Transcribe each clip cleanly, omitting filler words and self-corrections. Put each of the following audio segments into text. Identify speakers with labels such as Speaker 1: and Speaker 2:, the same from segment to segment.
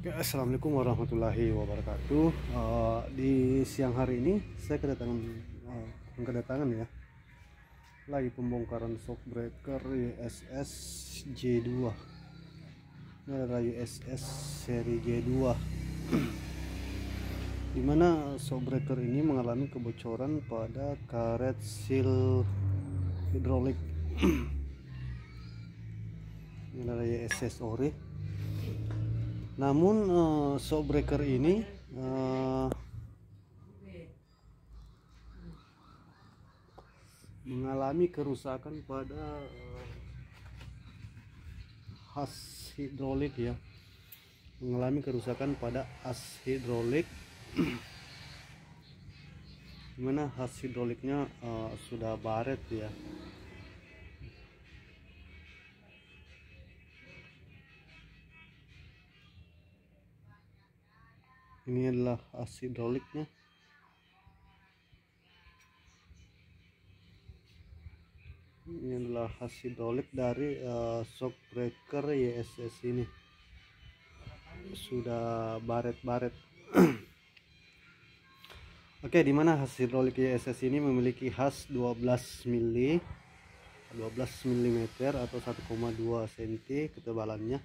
Speaker 1: Oke, assalamualaikum warahmatullahi wabarakatuh. Di siang hari ini saya kedatangan ya, lagi pembongkaran shockbreaker USS J2. Ini adalah USS seri J2, dimana shockbreaker ini mengalami kebocoran pada karet seal hidrolik. Ini adalah USS Ori. Namun shockbreaker ini mengalami kerusakan pada as hidrolik ya, mengalami kerusakan pada as hidrolik, dimana as hidroliknya sudah baret ya. Ini adalah as hidroliknya. Ini adalah as hidrolik dari shockbreaker USS ini. Sudah baret-baret. Oke, dimana as hidrolik USS ini memiliki as 12 mm atau 1,2 cm ketebalannya.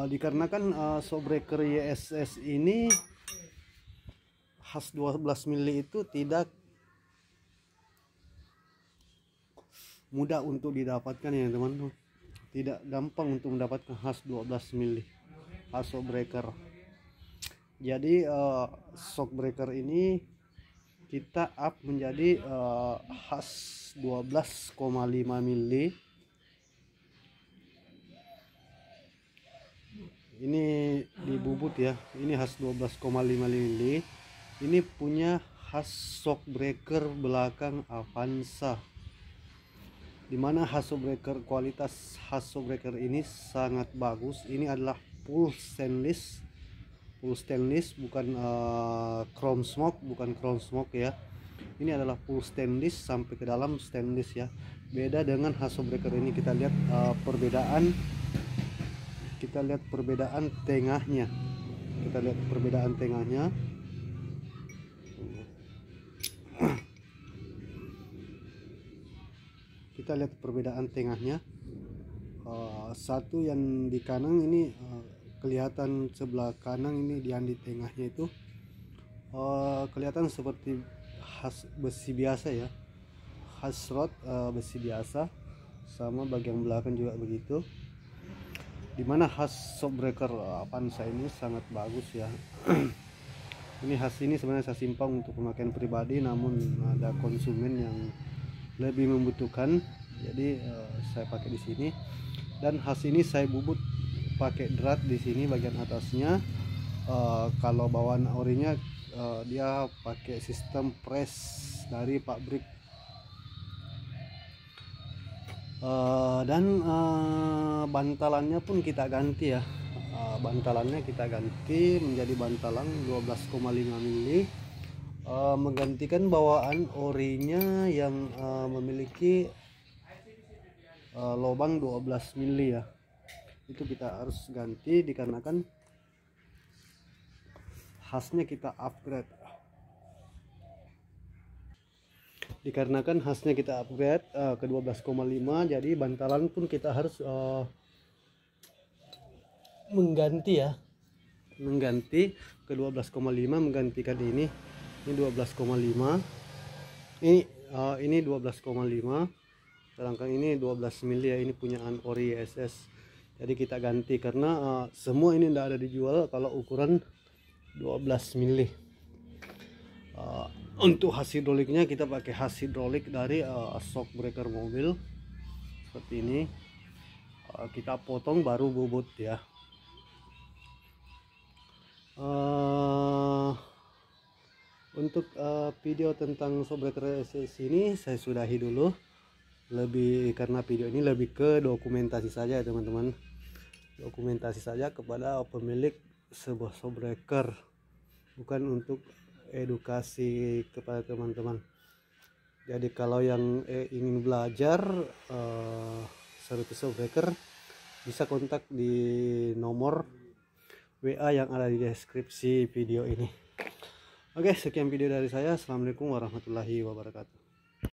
Speaker 1: Dikarenakan shockbreaker USS ini as 12 mili itu tidak mudah untuk didapatkan ya teman-teman, tidak gampang untuk mendapatkan as 12 mili as shockbreaker. Jadi shockbreaker ini kita up menjadi as 12,5 mili. Ini di bubut ya, ini as 12,5 mili. Ini punya as shockbreaker belakang Avanza, dimana as shockbreaker, kualitas as shockbreaker ini sangat bagus. Ini adalah full stainless, bukan chrome smoke ya. Ini adalah full stainless sampai ke dalam stainless ya. Beda dengan as shockbreaker ini. Kita lihat perbedaan tengahnya. Kita lihat perbedaan tengahnya. Satu yang di kanan ini kelihatan, sebelah kanan ini yang di tengahnya itu kelihatan seperti as besi biasa ya, as rod besi biasa, sama bagian belakang juga begitu. Dimana as shockbreaker Avanza ini sangat bagus ya. Ini as ini sebenarnya saya simpan untuk pemakaian pribadi, namun ada konsumen yang lebih membutuhkan, jadi saya pakai di sini. Dan as ini saya bubut pakai drat di sini bagian atasnya. Kalau bawaan orinya dia pakai sistem press dari pabrik. Dan bantalannya pun kita ganti ya. Bantalannya kita ganti menjadi bantalan 12,5 mili, menggantikan bawaan orinya yang memiliki lubang 12 mili ya. Itu kita harus ganti dikarenakan asnya kita upgrade. Ke 12,5, jadi bantalan pun kita harus mengganti ke 12,5, menggantikan ini 12,5, ini 12,5, sedangkan ini 12 mili ya. Ini punyaan Ori SS, jadi kita ganti karena semua ini tidak ada dijual kalau ukuran 12 mili. Untuk as hidroliknya kita pakai as hidrolik dari shockbreaker mobil seperti ini. Kita potong baru bubut ya. Untuk video tentang shockbreaker SS ini saya sudahi dulu, karena video ini lebih ke dokumentasi saja ya teman-teman, dokumentasi saja kepada pemilik sebuah shockbreaker, bukan untuk edukasi kepada teman-teman. Jadi kalau yang ingin belajar service shockbreaker bisa kontak di nomor WA yang ada di deskripsi video ini. Oke, sekian video dari saya. Assalamualaikum warahmatullahi wabarakatuh.